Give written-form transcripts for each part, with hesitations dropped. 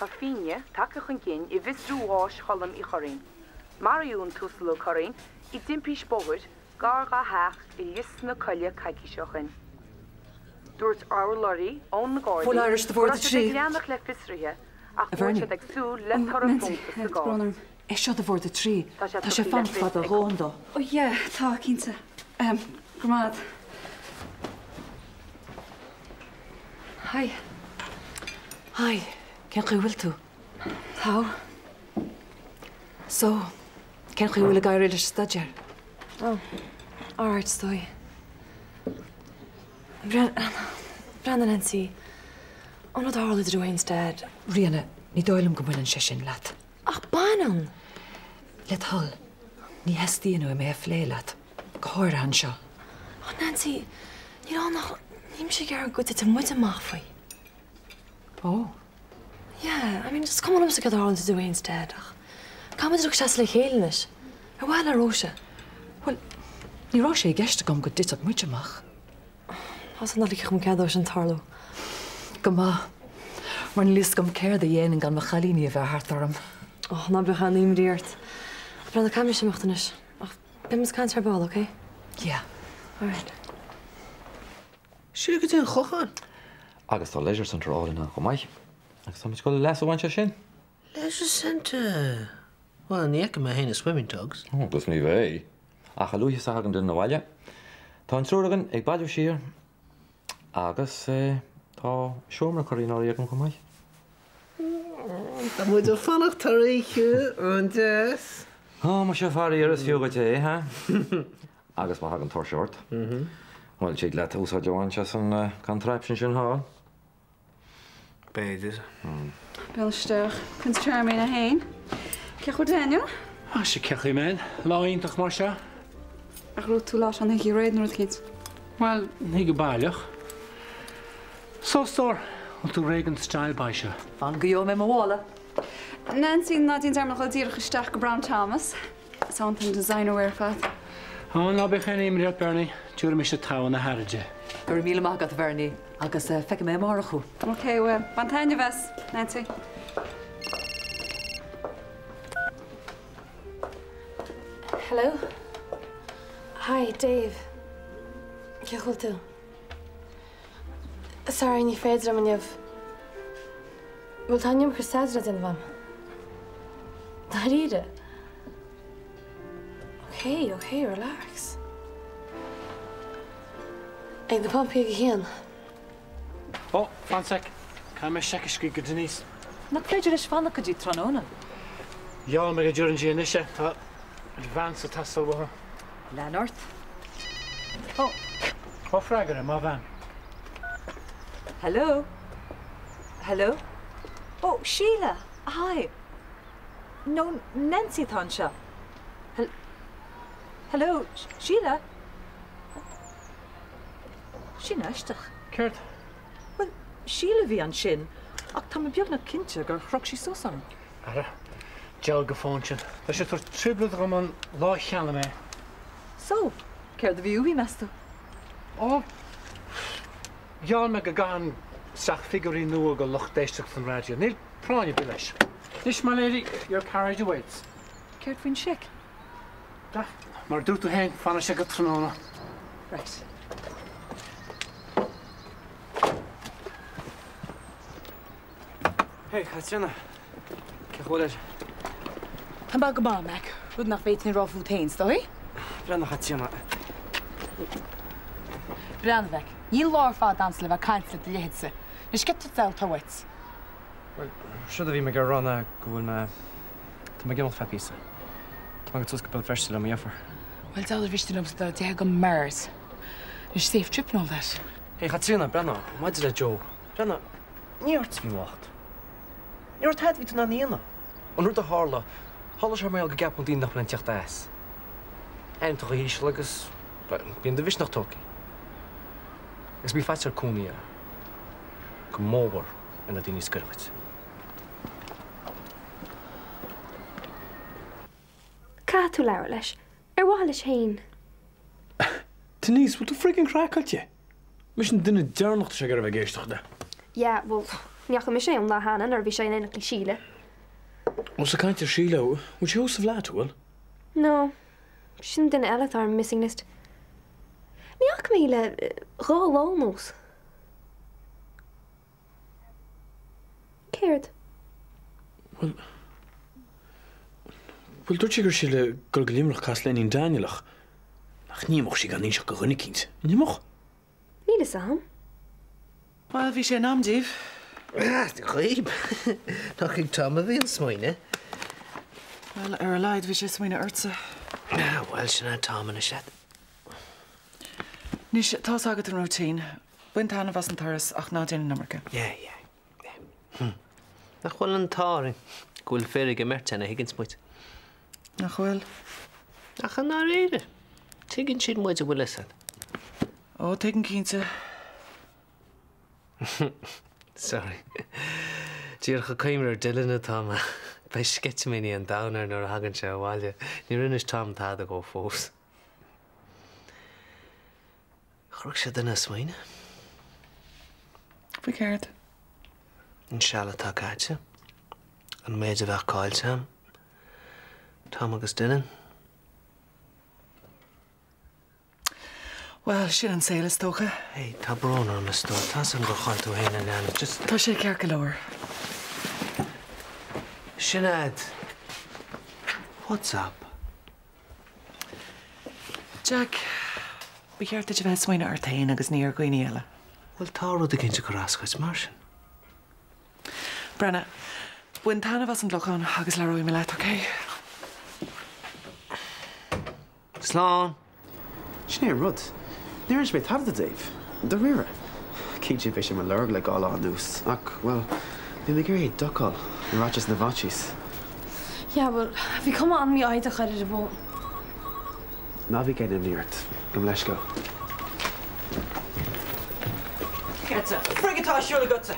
Tá fine take chun cin I visrúáis cholam I chorín. Mariún túsal chorín I dimpís bóid gar ga heach I lisna coile caiiciseochin. Dúirt áir lorí ón na gáir. Full Irish the board the tree. Leanach le fisrithe ach bhfuil ag sú le tar an punta sa gá. Is seo the board the tree. Tá sé fan fad a róndó. Oh yeah, tá cínta. Gramad. Hi. Hi, cén chu bhfuil tú? Tá. So, cén chu bhfuil a gaiir leis staidir? Oh, alright, stoi. Brendan Nancy, on ad Harley to instead. Rianna, ní dóilm go bhfuil an sé sin leat. Ach, banan! Let hall, ní hestíanú I mé flé leat. Go háir an seo. Oh, Nancy, you know, noch, ním sé gar good to muid amach faoi. Oh? Yeah, I mean, just come on up to get Harley to do instead. Come on to look just like Helenis. A while a Rosa. Well, ní rá sé gceiste gom go ditach muid amach. Has not like I'm gathered in Tarlo. Go má, mar lís gom céir a dhéanaan gan mo chalíní a bheith hartarm. Oh, na bechan ním dírt. Brenda kam sé mochtanis. Ach, bims kan ter ball, okay? Yeah. All right. Siúr go dtíon chochan? Agus tá leisure centre áileanna go maiid. Agus tá go leas bhainte sin. Leisure centre? Well, ní eice me héna swimming tugs. Oh, gus ní bheith. Ach a luúthe sa hagan den na bhaile. Tá an trúragan ag baidiú siar. Agus tá seomra choirí áirí ag an go maiid. Tá muid a fannach taríchu an des. Oh, má sé farí ar is fiú go té, ha? Agus má hagan tóir seort. Bhil siad le úsá deáinte san contraption sin há. Beidir. Bilsteach, kunt charming a hain. Ceach chu Daniel? sé cechaí men, láíntach mar se? Ach rút tú lás an ag réad nó kids. Well, ní go bailach. Sóstór, an tú régan style bei se. Fan go mé mhála. Nancy na dín armach a dír gesteach go Brown Thomas. Something designer wear fat. Ná be chéna imréad Bernie, dúra mis se tá na Haride. Gur míle mágad bharní, agus feice mé mar chu. Okay, well, bantainne ves, Nancy. Hello? Hi, Dave. Ceach bhfuil tú? Sorry, ní féidir am aniamh. Bhfuil tainneam chu sadra den bham. Tá ríide. Okay, relax. Ag na pompi ag hían. Oh, fansec. Ca me seice scrí go Denise. Na féidir is fanna go dtí tróna. Ja, me go dúran dí inise, tá van sa tasal bha. Leonard. Oh, có freigar má van. Hello? Hello? Oh, Sheila. Hi. No, Nancy tá seo. Hello, Sheila? Sin eisteach. Ceirt? Well, Sheila bhí an sin, ach tá beag na cinnte gur chrog sí sosan. Ara, deal go fáin. Tá sé tar trúblad go man lá cheanna mé. So, céir do bhíú bhí measta? Oh, Jan me go gan sach figurí nua go loch déisteach fan radio. Níl práine bí leis. Dis, my lady, your carriage awaits. Céir faoin sic? Da, mar dúirt tú hain fanna sé go tróna. Right. Hey, Catriona. Ceach bhfuil leis? Tá bag go bá, Mac. Rud nach féit ní ráfú tain, stoi? Brenna Catriona. Brandvek. Níl lár fá dans le bheith caiinfla de léhéadsa. Nis get tel táhaits. Well, siúd a bhí me gur ranna go bhfuil me... Tá me gimalt fepísa. Tá go tusca bel freistil am iafar. Well, dáidir bhiste am sa de go mers. Nis safe trip and all that. Hey, Catriona, Brenna, maid le Joe. Brenna, ní ort mí wacht. Ní ort head ví tú na níana. An rúd a hála, hála sé méil go gapon dín nach len teach dás. Ein toch hís agus... Bíon de vis nach tóki. Gus bí fáitir cúnia. Go móbar in a díní sgurfait. Cá tú leir leis? Bhaile leis hain? Denise, bhfuil tú friggin crackailte? Mis an duine dearnacht sé gur bheith géisteach de. Yeah, well, Níach mi sé an le hanan ar bhí sé inach í síle. Os a caiintear síle, bhfuil sé os a bhláúil? No, sin duine eile ar an missing list. Níach mí le rá lánós. Céird? Well, dúirt sé gur sí le gur go líomrach cas lenín Danielach. Ach níomach sí gan níos go rinne cínt. Níomach? Ní le sam. Wel, bhí sé nám díobh. Chib. Nach ag tam a bhíon smaoine. Wel, ar a leid bhí sé smaoine ursa. Well, sinna tam in a shed. Nís tá agad an routine. Buint anna was an taras ach ná déanana namarcha. Yeah. Nach bhfuil an táring. Gúil férig a mertena higgins muid. Nach bhfuil? Ach an ná réide. Tuigeann siad muid a bhfuil isad. Ó, tuigeann cínte. Sorry. Dír go caiimar Dylan a táma. Bei sketchmini an downer nor hagan se a bháile. Ní rinneis tám tá a go fós. Chrug sé duna smaoine? Bhí céird. An seala tá caite. An méid a bheith cáilte am. Tám agus Dylan. Well, sin an saolas tócha. Hey, tá brón ar mistó. Tá san go chaintú héna leanam. Just... Tá sé cear go leir. Sinead. What's up? Jack, bhí ceart a bheith smaoine ar tain agus ní ar gcuoine eile. Well, tá rud a cinnte go rascaid mar sin. Brenna, buin tána was an glocán agus le roií me leit, oké? Slán. Sné rud. Níir is bit tabhda Dave. Do rire. Cíte bhí sé mar lerg le gála an nús. Ach, well, bhí me gurí docal i ráis na bhachis. Ja, well, bhí cuma an mí áid a chuir a bó. Ná bhí géad an níirt. Gom leis go. Ceirte, frigatá siúla gotsa.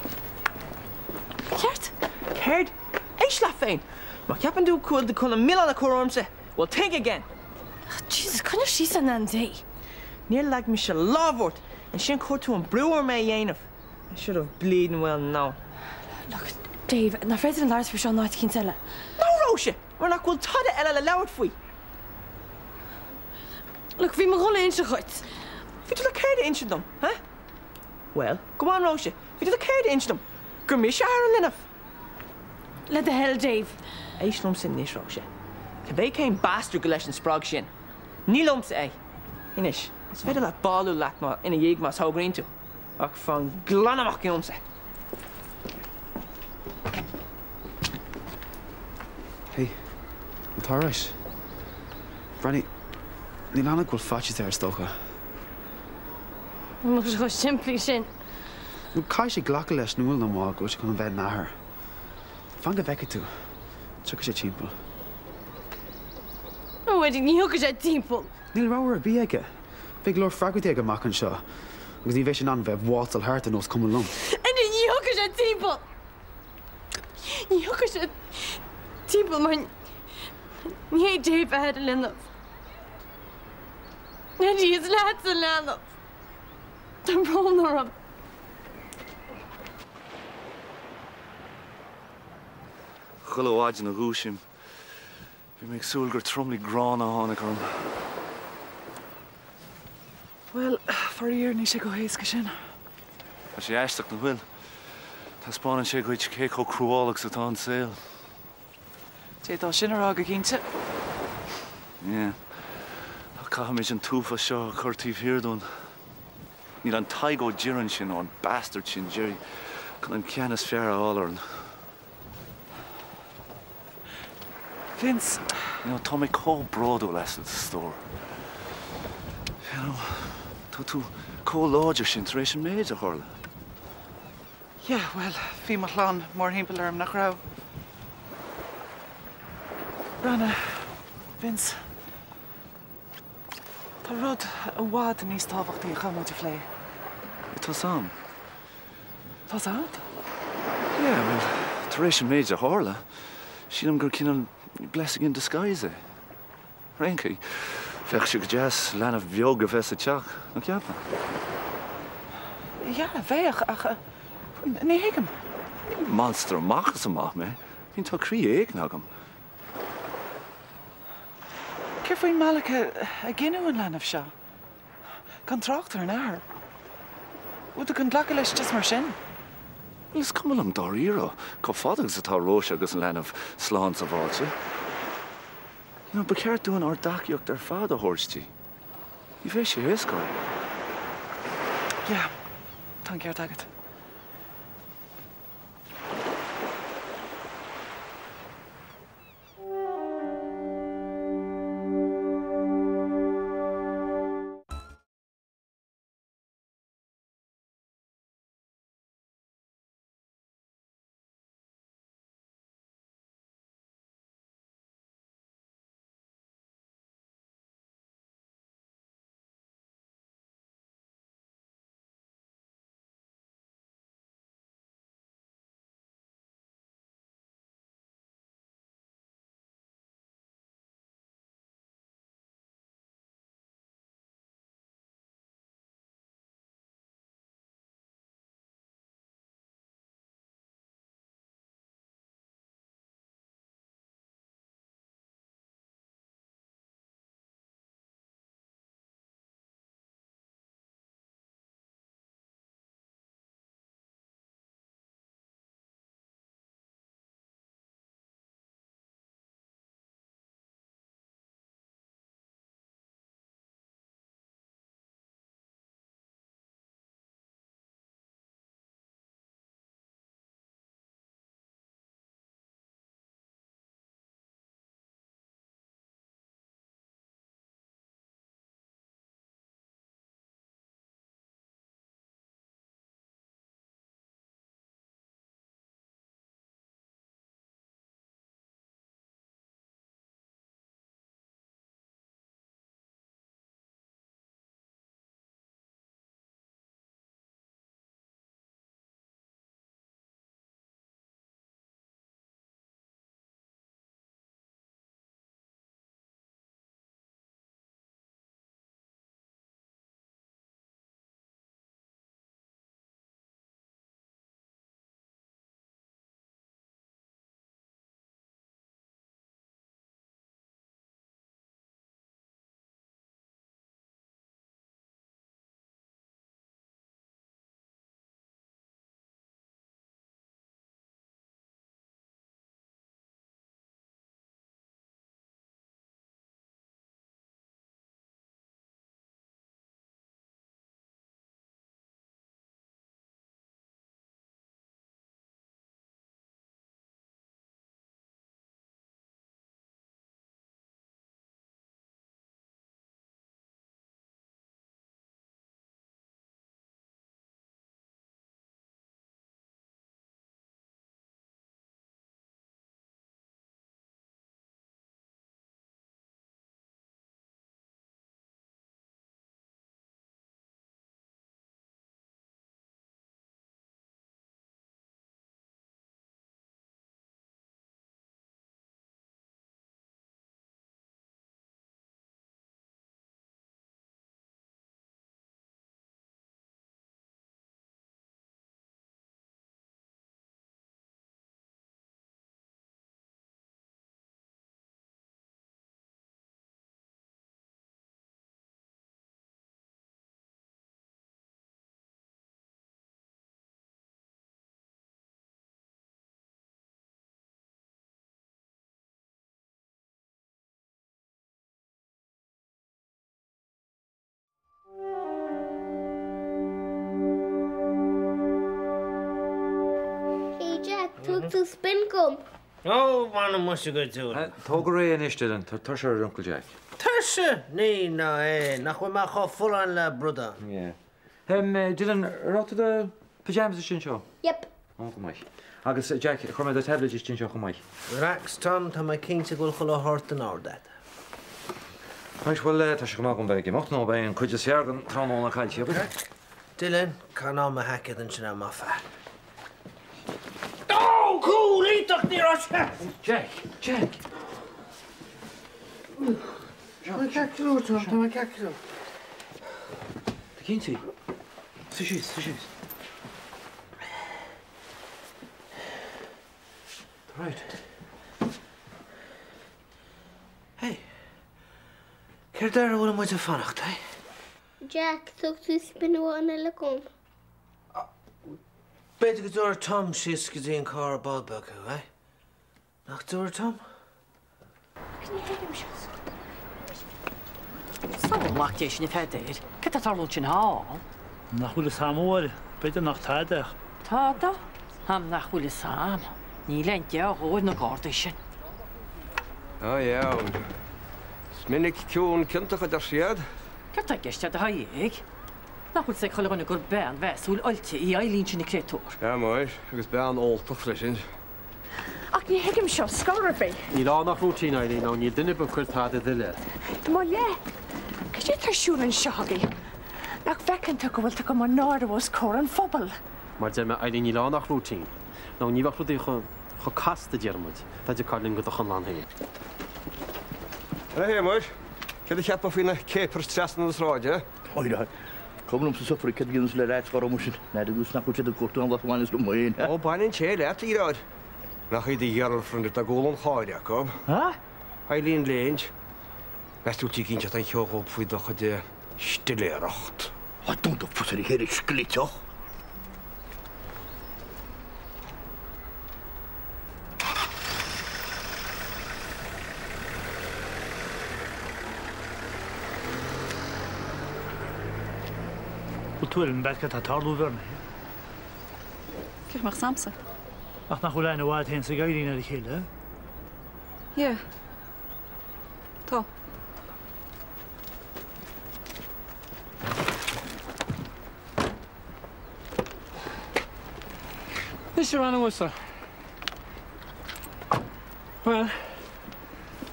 Ceart? Céird? Éis le féin. Má ceapan dú cúil de chun mil a cuairmsa. Well, think again. Jesus, conna sí san an day. Níor le mi se lábhórt an sin cuatú an breúir mé dhéanamh. I should have bleeding well now. Look, Dave, na féidir an láirs fi seo náid cinn teile. No, Róise, mar nach bhfuil tada eile le leabhart faoi. Look, bhí mar rolla inse chuit. Bhí tú le céirde inse dom, ha? Well, go on, Róise, bhí tú le céirde inse dom. Gur mi se ar an linamh. Le the hell, Dave. Éis lom sin níos, Róise. Tá bé céim bastard go leis an sprág sin. Ní lomsa é. Inis, is féidir le ballú leat má ina dhéag más hágraín tú. Ach fan glanamach lomsa. Hey, an tárais. Branny, ní lána ghfuil fáis ar stócha. Mu go siimplí sin. Nú cai sé ghlacha leis nuail na má go se chun bheith náthair. Fan go bheice tú. Tucha sé timppla. Ó, wedi ní thucha sé timppla. Níl ráhar a bí aige. Bhí glór fragúte go amach an seo. Agus ní bheith sin an bheith bhátal thart an os cum lom. Ende ní thucha sé timppla. Ní thucha sé timppla mar ní é Dave a head a linamh. Ende is leat a linamh. Tá brón orm. Chulháid na rúsim. Bhí méid súil gur tromlaí grán a tháinig chum. Well, faríir ní sé go héasca sin. Tá sé eisteach na bhfuil. Tá spáin sé go cé ó cruálaach sa tá saoil. Tétá sin ará go cínte. Ié. Ach caiimiid an túfa seo chuirtíomh hirdún. Ní an taigó ddírann sin ó an bastard sin Jerry chun an ceannas fear álarn. Vince. You know, Tommy có bródú leis at the store. You know, tú có láidir sin tar éis an méid a chorla. Yeah, well, bhí mar chláán mór himpeall arm nach rá. Brenna, Vince. Tá rud a bhád níos tábhachtaí a chamáid a phlé. Tá sam? Tá sam? Yeah, well, tar éis an méid a chorla. Sílam gur cinnal blessing in disguise. Ranky, fech sig jazz lana bheoga fes a teach, na ceapa. Ja, bheach ach ní hiigem. Monster machas amach me. Hín tá crí éag nagam. Cir faoin malacha a ginú an lenamh seo? Gan tráchttar an air. Bud an ghlacha leis just mar sin? Is cumil am doríro, có fadagus atá róise agus an lenamh sláán sa bháilte. Ba ceart dúin ar daciíocht ar fád a thuirtí. Í bheith sé héscáil. Ja, tá ceart agat. Tug tú spin gum. Oh, bhana mu go tú. Tógur ré an istean tar se Uncle Jack. Tarse? Ní ná nach chu mar cho full le bruda. Dylan, ráta de pyjamas sin seo? Yep. Ó go mai. Agus Jack, chuir de tablet is sin seo go mai. Rax Tom tá mai cinnte go chola hort an áda. Right, well, tá se go mágum bag mocht nó bag an chuide seagan trámna caiilte. Dylan, cá ma hacad an sinna má fe. Oh, cool, ítach ní ráise! Jack! Tá ceú, Tom, tá ceú. Tá cinnti? Sa síos. Right. Hey. Ceir dar bhfuil muid a fannacht, eh? Jack, tug tú spinúna le com. Beidir go dúir Tom síos go dtíon cá balbeag, eh? Nach dúir Tom? Sáhacht sin na fedéir, Ke a tarlú sin há? Nachhfuil samóir, beidir nach taideach. Táda? Ham nachhfuil sam. Ní lente a hóid na gáda sin. Á iawn. Sminnig ciún cyntach a dar siad? Cert a giste a haig? Nachhfuil sé choilena gur ben fesúil ailte í ailín sin na crétúr. Ja, moir, agus bean oltach freisin. Ach ní heigim seo scarabé. Ní lá nach rútíí Eileen ná ní duine bu chuirtáda duile. Má le. Ca sé tarsúlan seogaí. Nach fecinn go bhfuil go mar náirhs cór an fphobal. Mar de Eileen ní lá nach rútíí. Ná ní bhachú chu casta dearmid, Tá de carlinn go a chun láhéin. Hé, moir, cad cheap a fina cépar stresan as ráide? Oida, kom sa sofri cad gynns le reit sgor o mwysyn. Nid ydw snach wyt ydw gwrtwn ond o'n ysgrifennu mwy. O, bain yn che let i rod. Nach i di jarl ffrind y gólon chwaer, Jacob. Ha? Eileen Lange. Nes dwi ti gyn jat ein llwch o pwy doch ydy stilerocht. O, dwi'n doch pwysyn i herig sglitio. Wel, yn beth gyda tarlw fyrna. Cych ma'ch samsa. Ach na chwlein y wad hyn sy'n gairin ar y chile? Ie. To. Nes i ran o wysa. Wel,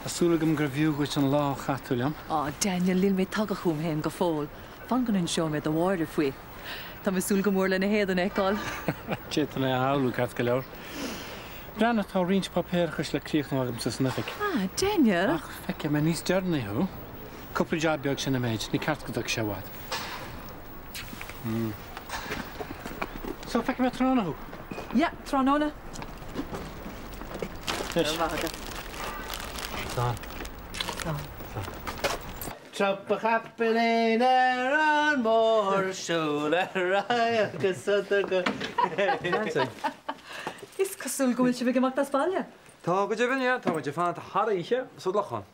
asúlag am grafiw gwyt yn lá chatwl am. O, Daniel, lil me tagach hwm hen go ffôl. Fan gan yn sio me da wair fwy. Ta me sŵl gymwyr le na hed yn egol. Jet yn ei hawlw gath gael awr. Bran at hawr rynch paper chys le crich nhw agam sysnafig. Ah, Daniel. Ach, fecca, mae nis dyrnu hw. Cwpl jabiog sy'n ymwneud, ni cart gydag siawad. So, fecca mae tron hw? Ja, tron o'na. Nes. Dan. Trap a chapel ein an môr siŵl rai agus go. Is cyswl gwyl si fi gymach das balia? Tá go difin, ia. Tá go difan har eiche, so lachan.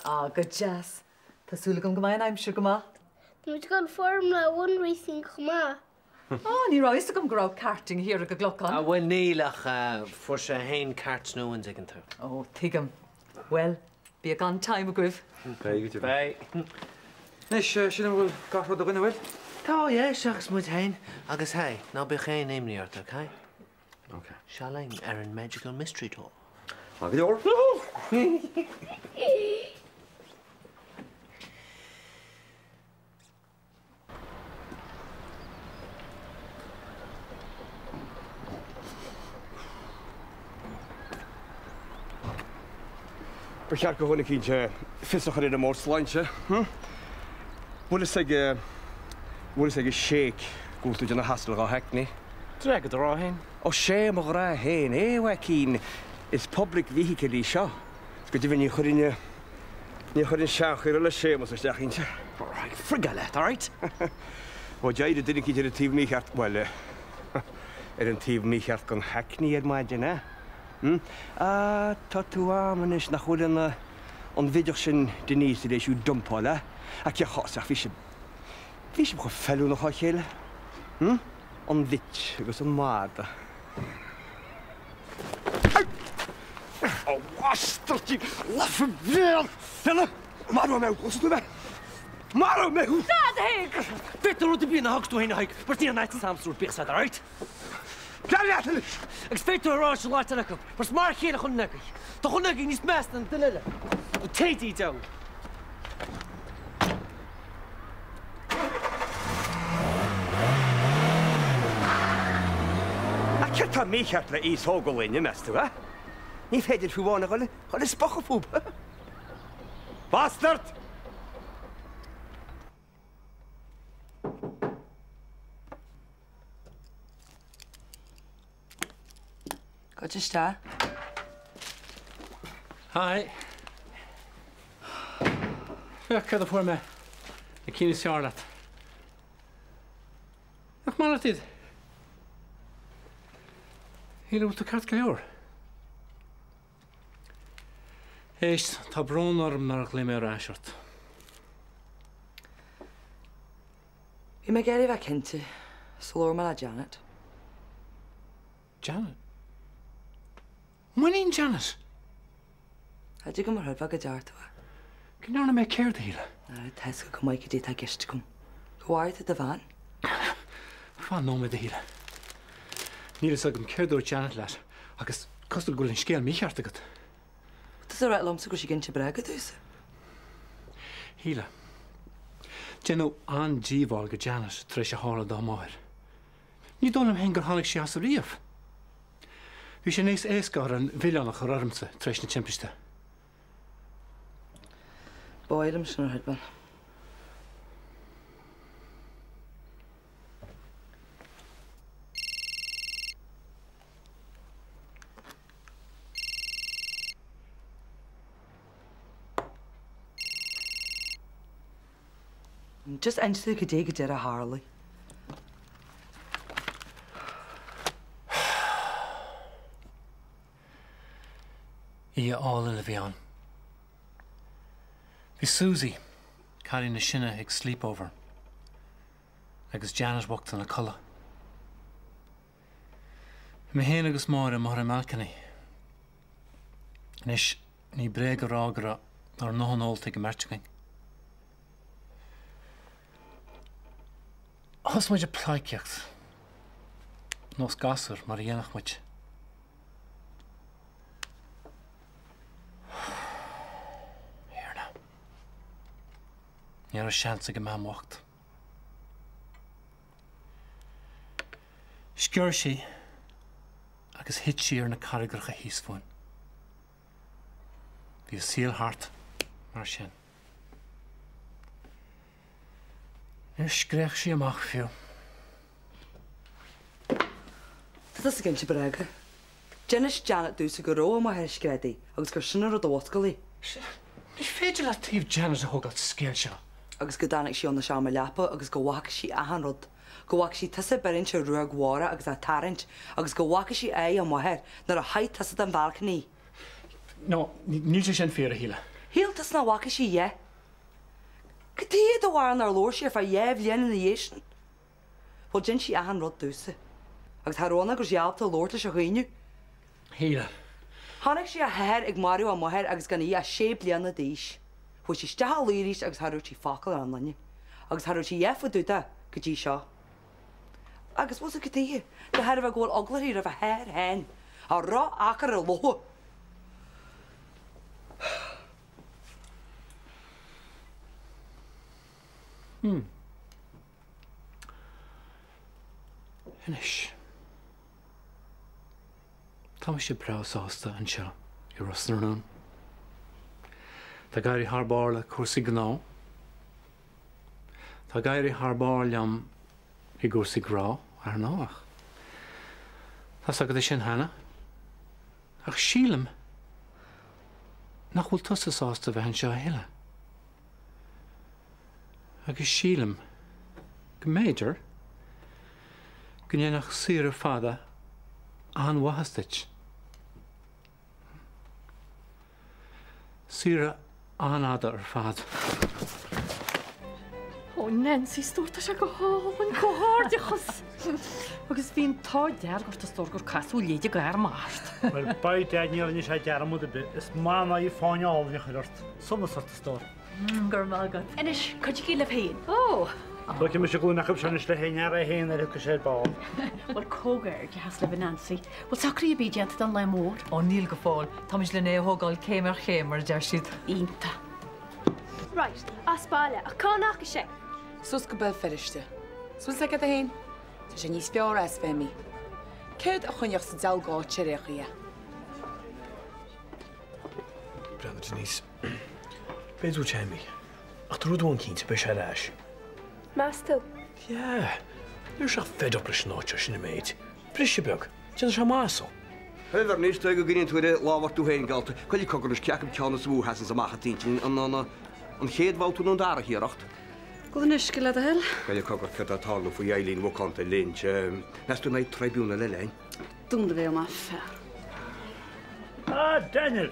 Ah, go jazz. Ta sŵl gym gymain aim siw gyma. Dwi'n gwybod Formula 1 racing chyma. Oh, ni roi ysg am graw karting hir ag y glocon. A wen nílach ffwr se hein carts nhw yn dig yn tu. Oh, tigam. Wel, bi a gan time o gwyf. Bai, go difin. Bai. Nes, sy'n ymwyl gafrod o gynnu wel? Tá, ie, siachs mwyd hein. Agus hei, na bych hein eimni o'r tag, hei? Ok. Sialing yn Magical Mystery Tour. A gyda o'r? Bechaar go hwn i chi'n ffisach ar un y môr slaintio. Wylys ag y shake gwrth dwi'n hasl o hecni. Dreg ydw hen. O she mo gra hen, we cyn is public vehicle i sio. Sgwyd i fi ni chwrin siach i'r ole she mos ysdach chi'n ti. Right, frigalet, all right? O jaid y dyn ni'n cyda'r tîf mi chart, wel, yn tîf mi chart gan hecni er maid yna. A tatu am yn ys na chwyd yn ond fidioch sy'n Denise sydd eisiau dympo la. Ac ia chos, fi eisiau bod ffelw na chochel. Ond fyd, agos yn mad. O, wastr ti, laff yn fel! Hela, marw mew, os ydw fe? Marw mew! Dad, heg! Beter oedd y byn a hogst o hyn o heg, bys ni'n naeth yn samsrwr bych sad, all right? Gariad hynny! Ag sfeitw ar oes y laet yn agor, bys mar chyn a chwnegu. Da chwnegu nis mest yn dynile. O teidi daw. A cyrta mi chart le is hogol ein ymest, yw, Ni ffedir ffwon ag ole sboch o ffwb. Bastard! Gwyd ysda? Hi. Ja, cad a fuair me. Na cíine searlat. Ach mála tíd. Híle út a cart go leor. Éist, tá brón orm nar a gléime ar aisiart. Bhí me géirí bheith cinnte, slór me le Janet. Janet? Muinín Janet? Haidir go mar thug go deartha. Cynnána me céir de híle? Na teis go maiid go dtí a gist gom. Gháirta de bhain? Fá nóid de híle. Nílas agam céirúir Janet leis, agus costal gúil an scéal mícheart agad. Tás a réitlamsa go sé ginn se brega dúsa. Híle. Genú an díomháil go Janet tre sé hála dá máir. Ní dólam hen gur tháinig sé as a riamh. Bhí sé nééis éascáir an bhilleannach ar ormsa treis na timpiste. Báidem sin ar headban. Just einstu go dé go dear a Harley. Í ála le bhí an. Bhí Susie cailí na sinne ag sleepover, agus Janet wacht an na colla. Me héana agus máire mar am alcannaí. Nis ní breg a rágra ar nóhanolta go mertegain. Has muid a plaiciacht. Nos gasar mar a dhéanach muid. Héarna. Ní ar a seansa go mám wacht. Scior sí agus hit sí ar na caragracha híosfóin. Bhí a síl hart mar sin. Screach sí amach fiú. Tá a ginn se brega. Jenis Janet dúsa go ró am heir scredaí agus gur sinnar a dóscailí. Ní féidir le tíobh Janet a thugad scéal seo. Agus go dánig sí anna seá me lepa agus go bhacha sí ahanrod. Go bhacha sí tusa berinn se ruag mhra agus a tarint agus go bhacha sí é am maithir nar a haid tusa an bhalcaní. No, níl sé sin féar a híle. Hialtas na bhacha sí é. Gtíad a bhhain ar lóir sé ar dhéobh léana na dhéisian. Bhil gin sí ahanrod dúsa. Agus thárónna gur sealta lóirta se chuoinniu. Híle. Tháinig sí a heir ag Mario a maithir agus gan í a sé bliana díis. Bhui sí stetha líris agus tharú sí facail an lanne. Agus tharú sí dhéfa dúta go dtí seo. Agus bhil a gtíí, go heir bheith ggóil oglaí a bheith heir hain. A rá achar a lóth. Inis. Tá sé brasásta an seo I Rosnarnún. Tá gairí thbála cuasaí gná. Tá gairí thbálam I gcuasaí grá ar náach. Tá sagad é sin hena. Ach sílam nach bhfuil tusasásta bheith an seo héile. Agus sílam go méidir gnéanach siar fada an wahasteach. Siar an ada ar fad. Ó, Nancy, stúrta se go háin go háirdeachas. Agus bhíon tá dear gur tastór gur casú léide go ar mást. Well, bai deadníar ní sé dear amúda bit. Is mána I fáine ábhne chuirt. Sumas ar tastór. Gur mágad. Inis, coid cí le féin? Ó. Lucky me se gúna chub senis le héine a héin ar go sé bá. Well, cógar de has le Nancy. Well, sacrí a bídiant don le mór. Ó níl go fáil, Tá is le néthógáil céimar chéimar deir siad. Ínta. Right, aspáile, a cánach sé. Sus go bell feriste. Sus le a héin? Tá sé níos bear as fémi. Céad a chuneach sa dealgáid réchaí. Brenda Denise, béadú téimi. Ach trúdháin cínta be sé leis. Mástú? Yeah, nuair seach fed up leis náte sin na méid. Brise beag, tean se másó. Hyfer nes tu go gyn tuaire láhar tú héin galta, chuil cogur is ceacham teanna smú hasan sa macha tín an chéadhá tú an dara hiíocht. Go an isce le a hell? Chuil cogur chu atála fú élín bhcanta lynch, nes tú naid tribúna le lein. Dúna bhéh má fear. Ah, Daniel!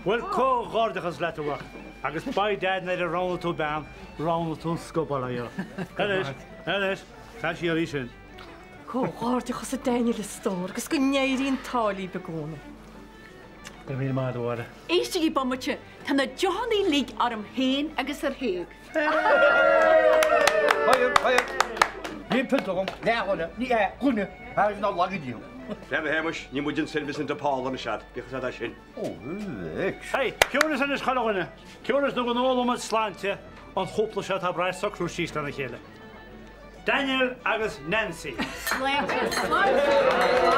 Well, có gárdachas le bhacht. Agus ba dad na a rána tú bam, rána tú scopal a jo. Elis, tá sí a sin. Cóáirte chus a daine le stór, gus go néiríon tálaí begóna. Go mí má bhda. Éiste í bommate tá na Johnny League arm héin agus ar héag. Ní pintom, nehanna, ní é chune, ná lagidíú. Lebe héimes, ní muidir service in depála na sead, bíchas a sin. Hey, ceúnas an is chalagana. Ceúnas nó an ólamad sláinte an chopla se tá breis sa cruúsí na chéile. Daniel agus Nancy. Sláinte.